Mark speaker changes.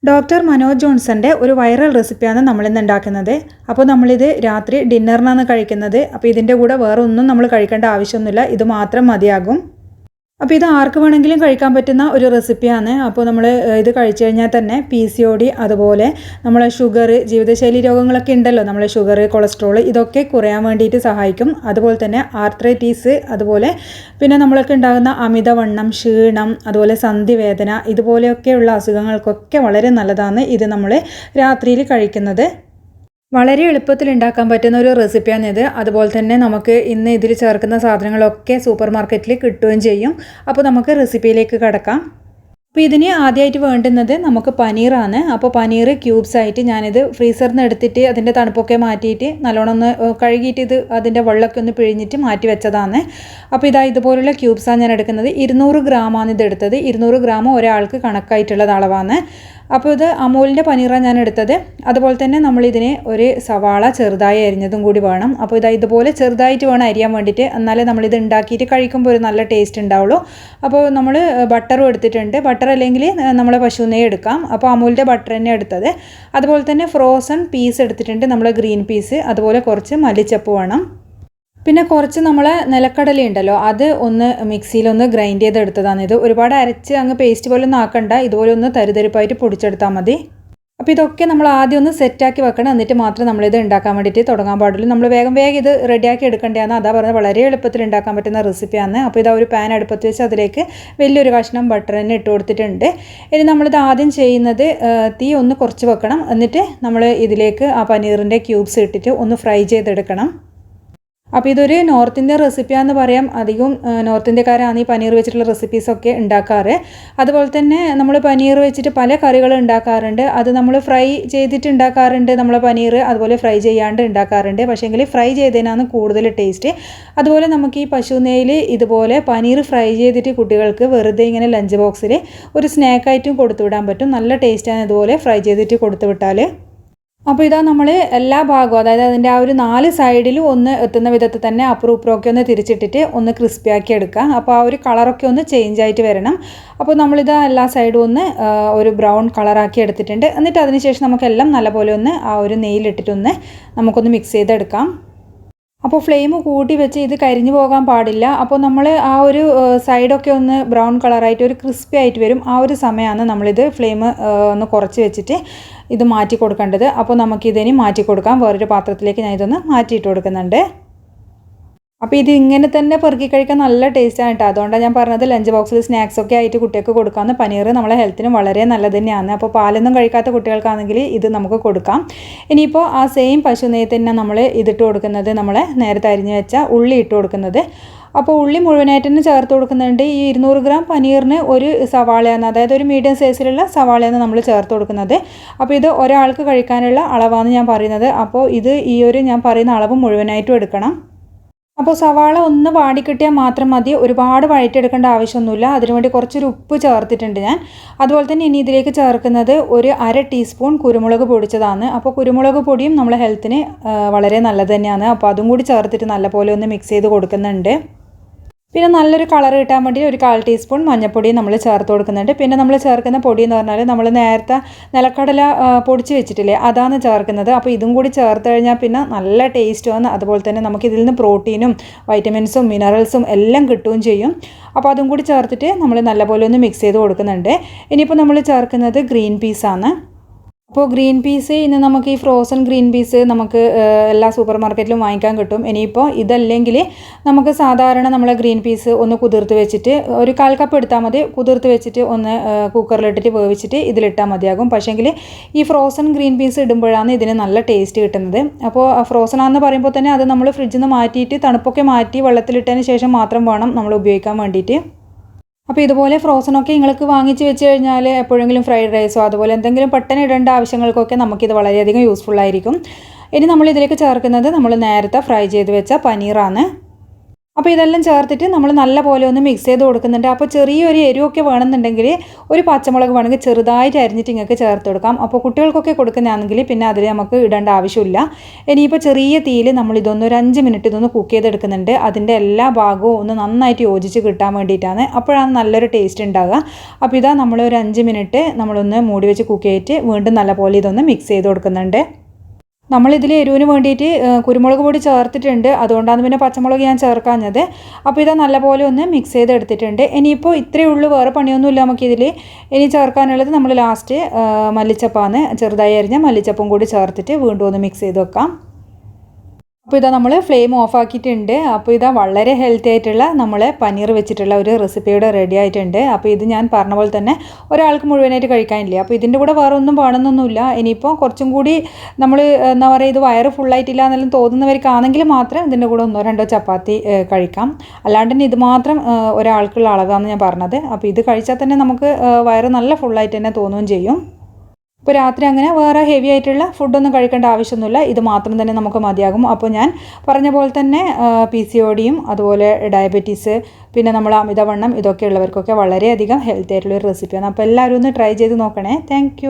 Speaker 1: Doctor Manoj ജോൺസന്റെ ഒരു viral റെസിപ്പിയാണ് നമ്മളിന്ന് ഉണ്ടാക്കുന്നത്. അപ്പോൾ നമ്മളിത് രാത്രി ഡിന്നറിനാണ് കഴിക്കുന്നത്. അപ്പോൾ ഇതിൻ്റെ കൂടെ വേറെ ഒന്നും നമ്മൾ കഴിക്കേണ്ട ആവശ്യമൊന്നുമില്ല, ഇത് മാത്രം മതിയാകും. അപ്പോൾ ഇത് ആർക്ക് വേണമെങ്കിലും കഴിക്കാൻ പറ്റുന്ന ഒരു റെസിപ്പിയാണ്. അപ്പോൾ നമ്മൾ ഇത് കഴിച്ചു കഴിഞ്ഞാൽ തന്നെ PCOD, അതുപോലെ നമ്മളെ ഷുഗർ, ജീവിതശൈലി രോഗങ്ങളൊക്കെ ഉണ്ടല്ലോ, നമ്മളെ ഷുഗർ, കൊളസ്ട്രോൾ, ഇതൊക്കെ കുറയാൻ വേണ്ടിയിട്ട് സഹായിക്കും. അതുപോലെ തന്നെ ആർത്രൈറ്റീസ്, അതുപോലെ പിന്നെ നമ്മൾക്ക് ഉണ്ടാകുന്ന അമിതവണ്ണം, ക്ഷീണം, അതുപോലെ സന്ധിവേദന, ഇതുപോലെയൊക്കെയുള്ള അസുഖങ്ങൾക്കൊക്കെ വളരെ നല്ലതാണ് ഇത് നമ്മൾ രാത്രിയിൽ കഴിക്കുന്നത്. വളരെ എളുപ്പത്തിൽ ഉണ്ടാക്കാൻ പറ്റുന്ന ഒരു റെസിപ്പിയാണിത്. അതുപോലെ തന്നെ നമുക്ക് ഇന്ന് ഇതിൽ ചേർക്കുന്ന സാധനങ്ങളൊക്കെ സൂപ്പർ മാർക്കറ്റിൽ കിട്ടുകയും ചെയ്യും. അപ്പോൾ നമുക്ക് റെസിപ്പിയിലേക്ക് കടക്കാം. അപ്പോൾ ഇതിന് ആദ്യമായിട്ട് വേണ്ടുന്നത് നമുക്ക് പനീറാണ്. അപ്പോൾ പനീർ ക്യൂബ്സ് ആയിട്ട് ഞാനിത് ഫ്രീസറിൽ നിന്ന് എടുത്തിട്ട് അതിൻ്റെ തണുപ്പൊക്കെ മാറ്റിയിട്ട് നല്ലോണം ഒന്ന് കഴുകിയിട്ട് ഇത് അതിൻ്റെ വെള്ളമൊക്കെ ഒന്ന് പിഴിഞ്ഞിട്ട് മാറ്റി വെച്ചതാണ്. അപ്പോൾ ഇതുപോലുള്ള ക്യൂബ്സാണ് ഞാൻ എടുക്കുന്നത്. 200 ഗ്രാമാണ് ഇത് എടുത്തത്. 200 ഗ്രാം ഒരാൾക്ക് കണക്കായിട്ടുള്ളത് അളവാണ്. അപ്പോൾ ഇത് അമൂലിൻ്റെ പനീറാണ് ഞാൻ എടുത്തത്. അതുപോലെ തന്നെ നമ്മളിതിന് ഒരു സവാള ചെറുതായി അരിഞ്ഞതും കൂടി വേണം. അപ്പോൾ ഇതുപോലെ ചെറുതായിട്ട് വേണം അരിയാൻ വേണ്ടിയിട്ട്, എന്നാലേ നമ്മളിത് ഉണ്ടാക്കിയിട്ട് കഴിക്കുമ്പോൾ ഒരു നല്ല ടേസ്റ്റ് ഉണ്ടാവുള്ളൂ. അപ്പോൾ നമ്മൾ ബട്ടറും എടുത്തിട്ടുണ്ട്. ബട്ടർ അല്ലെങ്കിൽ നമ്മളെ പശു നെയ്യ് എടുക്കാം. അപ്പോൾ അമൂലിൻ്റെ ബട്ടർ തന്നെ എടുത്തത്. അതുപോലെ തന്നെ ഫ്രോസൺ പീസ് എടുത്തിട്ടുണ്ട്, നമ്മൾ ഗ്രീൻ പീസ്. അതുപോലെ കുറച്ച് മല്ലിച്ചപ്പ് വേണം. പിന്നെ കുറച്ച് നമ്മളെ നിലക്കടല ഉണ്ടല്ലോ, അത് ഒന്ന് മിക്സിയിലൊന്ന് ഗ്രൈൻഡ് ചെയ്തെടുത്തതാണ്. ഇത് ഒരുപാട് അരച്ച് അങ്ങ് പേസ്റ്റ് പോലെ ഒന്നും ആക്കണ്ട, ഇതുപോലെ ഒന്ന് തരിതരിപ്പായിട്ട് പൊടിച്ചെടുത്താൽ മതി. അപ്പോൾ ഇതൊക്കെ നമ്മൾ ആദ്യം ഒന്ന് സെറ്റാക്കി വെക്കണം, എന്നിട്ട് മാത്രം നമ്മളിത് ഉണ്ടാക്കാൻ വേണ്ടിയിട്ട് തുടങ്ങാൻ പാടുള്ളൂ. നമ്മൾ വേഗം ഇത് റെഡിയാക്കി എടുക്കേണ്ടതാണ്. അതാ പറഞ്ഞത്, വളരെ എളുപ്പത്തിൽ ഉണ്ടാക്കാൻ പറ്റുന്ന റെസിപ്പിയാണ്. അപ്പോൾ ഇതാ ഒരു പാൻ അടുപ്പത്ത് വെച്ച് അതിലേക്ക് വലിയൊരു കഷ്ണം ബട്ടർ തന്നെ ഇട്ട് കൊടുത്തിട്ടുണ്ട്. ഇനി നമ്മളിത് ആദ്യം ചെയ്യുന്നത് തീ ഒന്ന് കുറച്ച് വെക്കണം, എന്നിട്ട് നമ്മൾ ഇതിലേക്ക് ആ പനീറിൻ്റെ ക്യൂബ്സ് ഇട്ടിട്ട് ഒന്ന് ഫ്രൈ ചെയ്തെടുക്കണം. അപ്പോൾ ഇതൊരു നോർത്ത് ഇന്ത്യൻ റെസിപ്പിയാണെന്ന് പറയാം. അധികം നോർത്ത് ഇന്ത്യക്കാരാണ് ഈ പനീർ വെച്ചിട്ടുള്ള റെസിപ്പീസൊക്കെ ഉണ്ടാക്കാറ്. അതുപോലെ തന്നെ നമ്മൾ പനീർ വെച്ചിട്ട് പല കറികൾ ഉണ്ടാക്കാറുണ്ട്. അത് നമ്മൾ ഫ്രൈ ചെയ്തിട്ട് ഉണ്ടാക്കാറുണ്ട്, നമ്മളെ പനീർ അതുപോലെ ഫ്രൈ ചെയ്യാണ്ട് ഉണ്ടാക്കാറുണ്ട്. പക്ഷേങ്കിൽ ഫ്രൈ ചെയ്തതിനാണ് കൂടുതൽ ടേസ്റ്റ്. അതുപോലെ നമുക്ക് ഈ പശു നെയ്യിൽ ഇതുപോലെ പനീർ ഫ്രൈ ചെയ്തിട്ട് കുട്ടികൾക്ക് വെറുതെ ഇങ്ങനെ ലഞ്ച് ബോക്സിൽ ഒരു സ്നാക്കായിട്ടും കൊടുത്തു വിടാൻ പറ്റും. നല്ല ടേസ്റ്റാണ് ഇതുപോലെ ഫ്രൈ ചെയ്തിട്ട് കൊടുത്തു വിട്ടാൽ. അപ്പോൾ ഇതാ നമ്മൾ എല്ലാ ഭാഗവും, അതായത് അതിൻ്റെ ആ ഒരു 4 സൈഡിലും ഒന്ന് എത്തുന്ന വിധത്തിൽ തന്നെ അപ്പുറം ഇപ്പുറമൊക്കെ ഒന്ന് തിരിച്ചിട്ടിട്ട് ഒന്ന് ക്രിസ്പിയാക്കി എടുക്കുക. അപ്പോൾ ആ ഒരു കളറൊക്കെ ഒന്ന് ചേഞ്ച് ആയിട്ട് വരണം. അപ്പോൾ നമ്മളിത് എല്ലാ സൈഡും ഒന്ന് ഒരു ബ്രൗൺ കളറാക്കി എടുത്തിട്ടുണ്ട്. എന്നിട്ട് അതിനുശേഷം നമുക്കെല്ലാം നല്ലപോലെ ഒന്ന് ആ ഒരു നെയ്യിലിട്ടിട്ടൊന്ന് നമുക്കൊന്ന് മിക്സ് ചെയ്തെടുക്കാം. അപ്പോൾ ഫ്ലെയിം കൂട്ടി വെച്ച് ഇത് കരിഞ്ഞു പോകാൻ പാടില്ല. അപ്പോൾ നമ്മൾ ആ ഒരു സൈഡൊക്കെ ഒന്ന് ബ്രൗൺ കളറായിട്ട് ഒരു ക്രിസ്പി ആയിട്ട് വരും. ആ ഒരു സമയമാണ് നമ്മളിത് ഫ്ലെയിം ഒന്ന് കുറച്ച് വെച്ചിട്ട് ഇത് മാറ്റി കൊടുക്കേണ്ടത്. അപ്പോൾ നമുക്കിതിന് മാറ്റി കൊടുക്കാം. വേറൊരു പാത്രത്തിലേക്ക് ഞാൻ ഇതൊന്ന് മാറ്റിയിട്ട് കൊടുക്കുന്നുണ്ട്. അപ്പോൾ ഇത് ഇങ്ങനെ തന്നെ പെറുക്കി കഴിക്കാൻ നല്ല ടേസ്റ്റാണ് കേട്ടോ. അതുകൊണ്ടാണ് ഞാൻ പറഞ്ഞത് ലഞ്ച് ബോക്സിൽ സ്നാക്സൊക്കെ ആയിട്ട് കുട്ടികൾക്ക് കൊടുക്കാമെന്ന്. പനീർ നമ്മളെ ഹെൽത്തിനും വളരെ നല്ലത് തന്നെയാണ്. അപ്പോൾ പാലൊന്നും കഴിക്കാത്ത കുട്ടികൾക്കാണെങ്കിൽ ഇത് നമുക്ക് കൊടുക്കാം. ഇനിയിപ്പോൾ ആ സെയിം പശു നെയ്യ് തന്നെ നമ്മൾ ഇതിട്ട് കൊടുക്കുന്നത്, നമ്മളെ നേരത്തെ അരിഞ്ഞ് വെച്ച ഉള്ളി ഇട്ട് കൊടുക്കുന്നത്. അപ്പോൾ ഉള്ളി മുഴുവനായിട്ട് തന്നെ ചേർത്ത് കൊടുക്കുന്നുണ്ട്. ഈ 200 ഗ്രാം പനീറിന് ഒരു സവാളയാണ്, അതായത് ഒരു മീഡിയം സൈസിലുള്ള സവാളയാണ് നമ്മൾ ചേർത്ത് കൊടുക്കുന്നത്. അപ്പോൾ ഇത് ഒരാൾക്ക് കഴിക്കാനുള്ള അളവാണ് ഞാൻ പറയുന്നത്. അപ്പോൾ ഇത് ഈ ഒരു ഞാൻ പറയുന്ന അളവ് മുഴുവനായിട്ടും എടുക്കണം. അപ്പോൾ സവാള ഒന്ന് വാടിക്കിട്ടിയാൽ മാത്രം മതി, ഒരുപാട് വഴറ്റിയെടുക്കേണ്ട ആവശ്യമൊന്നുമില്ല. അതിനുവേണ്ടി കുറച്ചൊരു ഉപ്പ് ചേർത്തിട്ടുണ്ട് ഞാൻ. അതുപോലെ തന്നെ ഇനി ഇതിലേക്ക് ചേർക്കുന്നത് ഒരു 1/2 ടീസ്പൂൺ കുരുമുളക് പൊടിച്ചതാണ്. അപ്പോൾ കുരുമുളക് പൊടിയും നമ്മളെ ഹെൽത്തിന് വളരെ നല്ലത് തന്നെയാണ്. അപ്പോൾ അതും കൂടി ചേർത്തിട്ട് നല്ലപോലെ ഒന്ന് മിക്സ് ചെയ്ത് കൊടുക്കുന്നുണ്ട്. പിന്നെ നല്ലൊരു കളർ കിട്ടാൻ വേണ്ടി ഒരു 1/4 ടീസ്പൂൺ മഞ്ഞൾപ്പൊടി നമ്മൾ ചേർത്ത് കൊടുക്കുന്നുണ്ട്. പിന്നെ നമ്മൾ ചേർക്കുന്ന പൊടി എന്ന് പറഞ്ഞാൽ നമ്മൾ നേരത്തെ നിലക്കടല പൊടിച്ച് വെച്ചിട്ടില്ലേ, അതാണ് ചേർക്കുന്നത്. അപ്പോൾ ഇതും കൂടി ചേർത്ത് കഴിഞ്ഞാൽ പിന്നെ നല്ല ടേസ്റ്റുമാണ്. അതുപോലെ തന്നെ നമുക്ക് ഇതിൽ നിന്ന് പ്രോട്ടീനും വൈറ്റമിൻസും മിനറൽസും എല്ലാം കിട്ടുകയും ചെയ്യും. അപ്പോൾ അതും കൂടി ചേർത്തിട്ട് നമ്മൾ നല്ലപോലെ ഒന്ന് മിക്സ് ചെയ്ത് കൊടുക്കുന്നുണ്ട്. ഇനിയിപ്പോൾ നമ്മൾ ചേർക്കുന്നത് ഗ്രീൻ പീസാണ്. അപ്പോൾ ഗ്രീൻ പീസ് ഇന്ന് നമുക്ക് ഈ ഫ്രോസൺ ഗ്രീൻ പീസ് നമുക്ക് എല്ലാ സൂപ്പർ മാർക്കറ്റിലും വാങ്ങിക്കാൻ കിട്ടും. ഇനിയിപ്പോൾ ഇതല്ലെങ്കിൽ നമുക്ക് സാധാരണ നമ്മളെ ഗ്രീൻ പീസ് ഒന്ന് കുതിർത്ത് വെച്ചിട്ട് ഒരു 1/4 കപ്പ് എടുത്താൽ മതി. കുതിർത്ത് വെച്ചിട്ട് ഒന്ന് കുക്കറിലിട്ടിട്ട് വേവിച്ചിട്ട് ഇതിലിട്ടാൽ മതിയാകും. പക്ഷേങ്കിൽ ഈ ഫ്രോസൺ ഗ്രീൻ പീസ് ഇടുമ്പോഴാണ് ഇതിന് നല്ല ടേസ്റ്റ് കിട്ടുന്നത്. അപ്പോൾ ഫ്രോസൺ ആണെന്ന് പറയുമ്പോൾ തന്നെ അത് നമ്മൾ ഫ്രിഡ്ജിൽ നിന്ന് മാറ്റിയിട്ട് തണുപ്പൊക്കെ മാറ്റി വെള്ളത്തിലിട്ടതിന് ശേഷം മാത്രം വേണം നമ്മൾ ഉപയോഗിക്കാൻ വേണ്ടിയിട്ട്. അപ്പോൾ ഇതുപോലെ ഫ്രോസണൊക്കെ നിങ്ങൾക്ക് വാങ്ങിച്ച് വെച്ച് കഴിഞ്ഞാൽ എപ്പോഴെങ്കിലും ഫ്രൈഡ് റൈസോ അതുപോലെ എന്തെങ്കിലും പെട്ടെന്ന് ഇടേണ്ട ആവശ്യങ്ങൾക്കൊക്കെ നമുക്കിത് വളരെയധികം യൂസ്ഫുൾ ആയിരിക്കും. ഇനി നമ്മൾ ഇതിലേക്ക് ചേർക്കുന്നത് നമ്മൾ നേരത്തെ ഫ്രൈ ചെയ്ത് വെച്ച പനീറാണ്. അപ്പോൾ ഇതെല്ലാം ചേർത്തിട്ട് നമ്മൾ നല്ല പോലെ ഒന്ന് മിക്സ് ചെയ്ത് കൊടുക്കുന്നുണ്ട്. അപ്പോൾ ചെറിയൊരു എരിവൊക്കെ വേണമെന്നുണ്ടെങ്കിൽ ഒരു പച്ചമുളക് വേണമെങ്കിൽ ചെറുതായിട്ട് അരിഞ്ഞിട്ട് നിങ്ങൾക്ക് ചേർത്ത് കൊടുക്കാം. അപ്പോൾ കുട്ടികൾക്കൊക്കെ കൊടുക്കുന്നതാണെങ്കിൽ പിന്നെ അതിൽ നമുക്ക് ഇടേണ്ട ആവശ്യമില്ല. ഇനിയിപ്പോൾ ചെറിയ തീയിൽ നമ്മൾ ഇതൊന്ന് ഒരു 5 മിനിറ്റ് ഇതൊന്ന് കുക്ക് ചെയ്തെടുക്കുന്നുണ്ട്. അതിൻ്റെ എല്ലാ ഭാഗവും ഒന്ന് നന്നായിട്ട് യോജിച്ച് കിട്ടാൻ വേണ്ടിയിട്ടാണ്. അപ്പോഴാണ് നല്ലൊരു ടേസ്റ്റ് ഉണ്ടാകുക. അപ്പോൾ ഇതാ നമ്മൾ ഒരു 5 മിനിറ്റ് നമ്മളൊന്ന് മൂടി വെച്ച് കുക്ക് ചെയ്തിട്ട് വീണ്ടും നല്ലപോലെ ഇതൊന്ന് മിക്സ് ചെയ്ത് കൊടുക്കുന്നുണ്ട്. നമ്മളിതിൽ എരിവിന് വേണ്ടിയിട്ട് കുരുമുളക് പൊടി ചേർത്തിട്ടുണ്ട്, അതുകൊണ്ടാണ് പിന്നെ പച്ചമുളക് ഞാൻ ചേർക്കാഞ്ഞത്. അപ്പോൾ ഇത് നല്ലപോലെ ഒന്ന് മിക്സ് ചെയ്തെടുത്തിട്ടുണ്ട്. ഇനിയിപ്പോൾ ഇത്രയേ ഉള്ളൂ, വേറെ പണിയൊന്നുമില്ല നമുക്കിതിൽ. ഇനി ചേർക്കാനുള്ളത് നമ്മൾ ലാസ്റ്റ് മല്ലിച്ചപ്പാണ്, ചെറുതായി അരിഞ്ഞ മല്ലിച്ചപ്പും കൂടി ചേർത്തിട്ട് വീണ്ടും ഒന്ന് മിക്സ് ചെയ്ത് വെക്കാം. അപ്പോൾ ഇതാ നമ്മൾ ഫ്ലെയിം ഓഫ് ആക്കിയിട്ടുണ്ട്. അപ്പോൾ ഇതാ വളരെ ഹെൽത്തി ആയിട്ടുള്ള നമ്മൾ പനീർ വെച്ചിട്ടുള്ള ഒരു റെസിപ്പിയുടെ റെഡി ആയിട്ടുണ്ട്. അപ്പോൾ ഇത് ഞാൻ പറഞ്ഞ പോലെ തന്നെ ഒരാൾക്ക് മുഴുവനായിട്ട് കഴിക്കാനില്ല. അപ്പോൾ ഇതിൻ്റെ കൂടെ വേറെ ഒന്നും വേണമെന്നൊന്നുമില്ല. ഇനിയിപ്പോൾ കുറച്ചും കൂടി നമ്മൾ എന്താ പറയുക, ഇത് വയറ് ഫുള്ളായിട്ടില്ല എന്നെല്ലാം തോന്നുന്നവർക്കാണെങ്കിൽ മാത്രം ഇതിൻ്റെ കൂടെ 1-2 ചപ്പാത്തി കഴിക്കാം. അല്ലാണ്ട് തന്നെ ഇത് മാത്രം ഒരാൾക്കുള്ള അളവാണെന്ന് ഞാൻ പറഞ്ഞത്. അപ്പോൾ ഇത് കഴിച്ചാൽ തന്നെ നമുക്ക് വയറ് നല്ല ഫുള്ളായിട്ട് തന്നെ തോന്നുകയും ചെയ്യും. ഇപ്പോൾ രാത്രി അങ്ങനെ വേറെ ഹെവി ആയിട്ടുള്ള ഫുഡൊന്നും കഴിക്കേണ്ട ആവശ്യമൊന്നുമില്ല, ഇത് മാത്രം തന്നെ നമുക്ക് മതിയാകും. അപ്പോൾ ഞാൻ പറഞ്ഞ പോലെ തന്നെ PCODയും അതുപോലെ ഡയബറ്റീസ്, പിന്നെ നമ്മൾ അമിതവണ്ണം, ഇതൊക്കെ ഉള്ളവർക്കൊക്കെ വളരെയധികം ഹെൽത്തി ആയിട്ടുള്ളൊരു റെസിപ്പിയാണ്. അപ്പോൾ എല്ലാവരും ഒന്ന് ട്രൈ ചെയ്ത് നോക്കണേ. താങ്ക്